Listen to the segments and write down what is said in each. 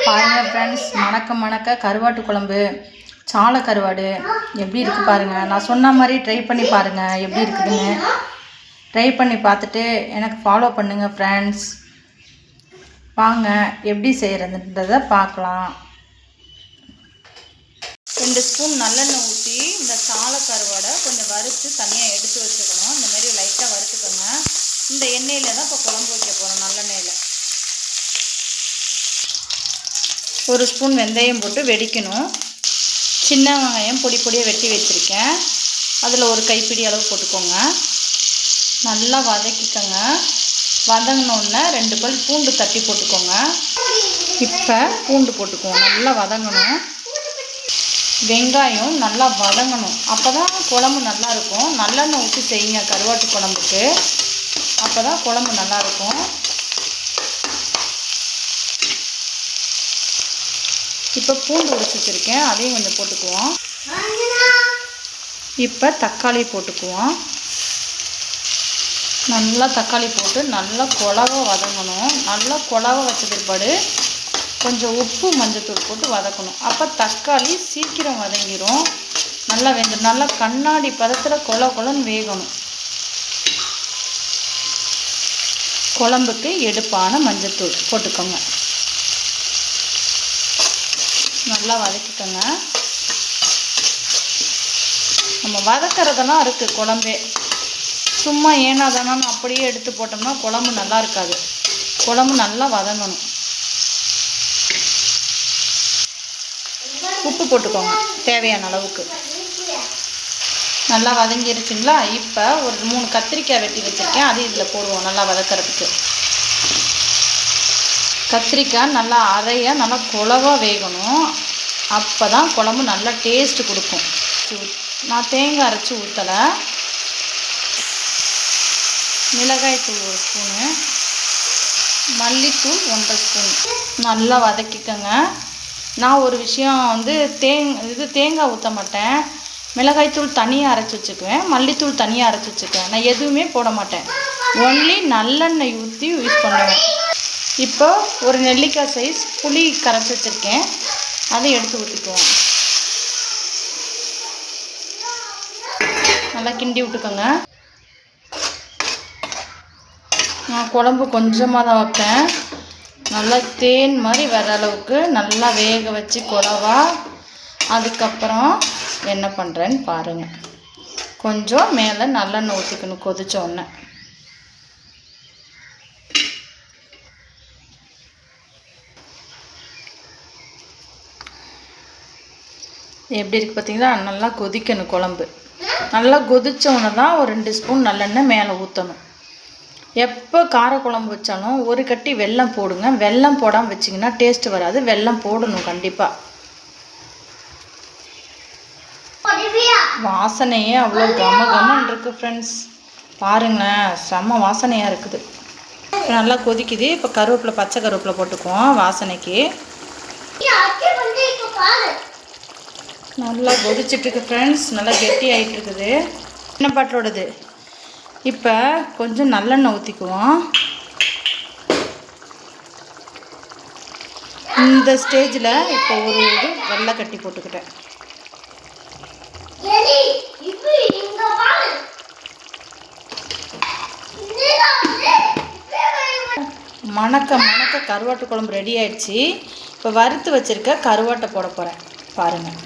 பாருங்கள் ஃப்ரெண்ட்ஸ், மணக்க கருவாட்டு குழம்பு, சாலை கருவாடு எப்படி இருக்குது பாருங்கள். நான் சொன்ன மாதிரி ட்ரை பண்ணி பாருங்கள் எப்படி இருக்குதுன்னு. ட்ரை பண்ணி பார்த்துட்டு எனக்கு ஃபாலோ பண்ணுங்கள் ஃப்ரெண்ட்ஸ். வாங்க எப்படி செய்கிறதுன்றதை பார்க்கலாம். 2 ஸ்பூன் நல்லெண்ணெய் ஊற்றி இந்த சாலை கருவாடை கொஞ்சம் வறுத்து தனியாக எடுத்து வச்சுக்கணும். இந்த மாதிரி லைட்டாக வறுத்துக்கோங்க. இந்த எண்ணெயில் தான் இப்போ குழம்பு வைக்க போகிறோம். நல்லெண்ணெயில் 1 ஸ்பூன் வெந்தயம் போட்டு வெடிக்கணும். சின்ன வெங்காயம் பொடியாக வெட்டி வச்சுருக்கேன். அதில் 1 கைப்பிடி அளவு போட்டுக்கோங்க. நல்லா வதக்கிக்கோங்க. வதங்கினோடனே 2 பல் பூண்டு தட்டி போட்டுக்கோங்க. இப்போ பூண்டு போட்டுக்குவோம். நல்லா வதங்கணும். வெங்காயம் நல்லா வதங்கணும். அப்போ தான் குழம்பு நல்லாயிருக்கும். நல்லெண்ணெய் ஊற்றி செய்யுங்க கருவாட்டு குழம்புக்கு. அப்போ தான் குழம்பு நல்லாயிருக்கும். இப்போ பூண்டு உரிச்சு வச்சுருக்கேன், அதையும் கொஞ்சம் போட்டுக்குவோம். இப்போ தக்காளி போட்டுக்குவோம். நல்லா தக்காளி போட்டு நல்லா குழவா வதங்கணும். நல்லா குழவா வச்ச பிற்பாடு கொஞ்சம் உப்பு மஞ்சத்தூள் போட்டு வதக்கணும். அப்போ தக்காளி சீக்கிரம் வதங்கிடும். நல்லா வெந்துடும். நல்லா கண்ணாடி பதத்தில் கொலன்னு வேகணும். குழம்புக்கு எடுப்பான மஞ்சத்தூள் போட்டுக்கோங்க. நல்லா வதக்கிக்கோங்க. நம்ம வதக்கிறதெல்லாம் இருக்குது குழம்பே. சும்மா ஏனாதானு அப்படியே எடுத்து போட்டோம்னா குழம்பு நல்லா இருக்காது. குழம்பு நல்லா வதங்கணும். உப்பு போட்டுக்கோங்க தேவையான அளவுக்கு. நல்லா வதங்கிருச்சுங்களா? இப்போ ஒரு 3 கத்திரிக்காய் வெட்டி வச்சுருக்கேன், அது இதில் போடுவோம் நல்லா வதக்கிறதுக்கு. கத்திரிக்காய் நல்லா நல்லா குழவா வேகணும். அப்போ தான் குழம்பு நல்லா டேஸ்ட்டு கொடுக்கும். நான் தேங்காய் அரைச்சி ஊற்றலை. மிளகாய்த்தூள் 1 ஸ்பூனு, மல்லித்தூள் 1 ஸ்பூன். நல்லா வதக்கிக்கோங்க. நான் ஒரு விஷயம் வந்து தேங்காய் ஊற்ற மாட்டேன். மிளகாய்த்தூள் தனியாக அரைச்சி வச்சுக்குவேன், மல்லித்தூள் தனியாக அரைச்சி வச்சுக்குவேன். நான் எதுவுமே போட மாட்டேன். ஒன்லி நல்லெண்ணெய் ஊற்றி யூஸ் பண்ணுவேன். இப்போ ஒரு நெல்லிக்காய் சைஸ் புளி கரைச்சி வச்சுருக்கேன், அதை எடுத்து ஊற்றிக்குவோம். நல்லா கிண்டி விட்டுக்கோங்க. நான் குழம்பு கொஞ்சமாக தான் வைப்பேன். நல்லா தேன் மாதிரி வர அளவுக்கு நல்லா வேக வச்சு குழவா. அதுக்கப்புறம் என்ன பண்ணுறேன்னு பாருங்கள். கொஞ்சம் மேலே நல்லெண்ணெய் ஊற்றிக்கணும் கொதிச்சோடனே. எப்படி இருக்குது பார்த்தீங்களா? நல்லா கொதிக்கணும் குழம்பு. நல்லா கொதித்தோடனே தான் ஒரு 2 ஸ்பூன் நல்லெண்ணெய் மேலே ஊற்றணும். எப்போ காரக்குழம்பு வச்சாலும் 1 கட்டி வெல்லம் போடுங்க. வெல்லம் போடாமல் வச்சிங்கன்னா டேஸ்ட்டு வராது. வெல்லம் போடணும் கண்டிப்பாக. வாசனையே அவ்வளோ கமன்னு இருக்குது ஃப்ரெண்ட்ஸ். பாருங்களேன், செம்ம வாசனையாக இருக்குது. இப்போ நல்லா கொதிக்குது. இப்போ கருவேப்பிலை, பச்சை கருவேப்பிலை போட்டுக்குவோம் வாசனைக்கு. நல்லா கொதிச்சிட்ருக்கு ஃப்ரெண்ட்ஸ். நல்லா கெட்டி ஆகிட்டுருக்குது. என்ன பாட்டோடது. இப்போ கொஞ்சம் நல்லெண்ணெய் ஊற்றிக்குவோம். இந்த ஸ்டேஜில் இப்போ ஒரு வெள்ளை கட்டி போட்டுக்கிட்டேன். மணக்க கருவாட்டு குழம்பு ரெடி ஆயிடுச்சு. இப்போ வறுத்து வச்சுருக்க கருவாட்டை போட போகிறேன். பாருங்கள்,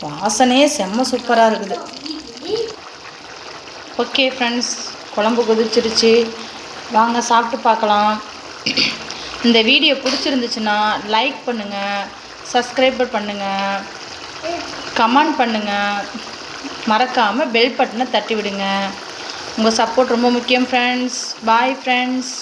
வாசனையே செம்ம சூப்பராக இருக்குது. ஓகே ஃப்ரெண்ட்ஸ், குழம்பு கொதிச்சிருச்சு. வாங்க சாப்பிட்டு பார்க்கலாம். இந்த வீடியோ பிடிச்சிருந்துச்சுன்னா லைக் பண்ணுங்கள், சப்ஸ்கிரைப் பண்ணுங்கள், கமெண்ட் பண்ணுங்கள். மறக்காமல் பெல் பட்டனை தட்டி விடுங்க. உங்கள் சப்போர்ட் ரொம்ப முக்கியம் ஃப்ரெண்ட்ஸ். Bye friends.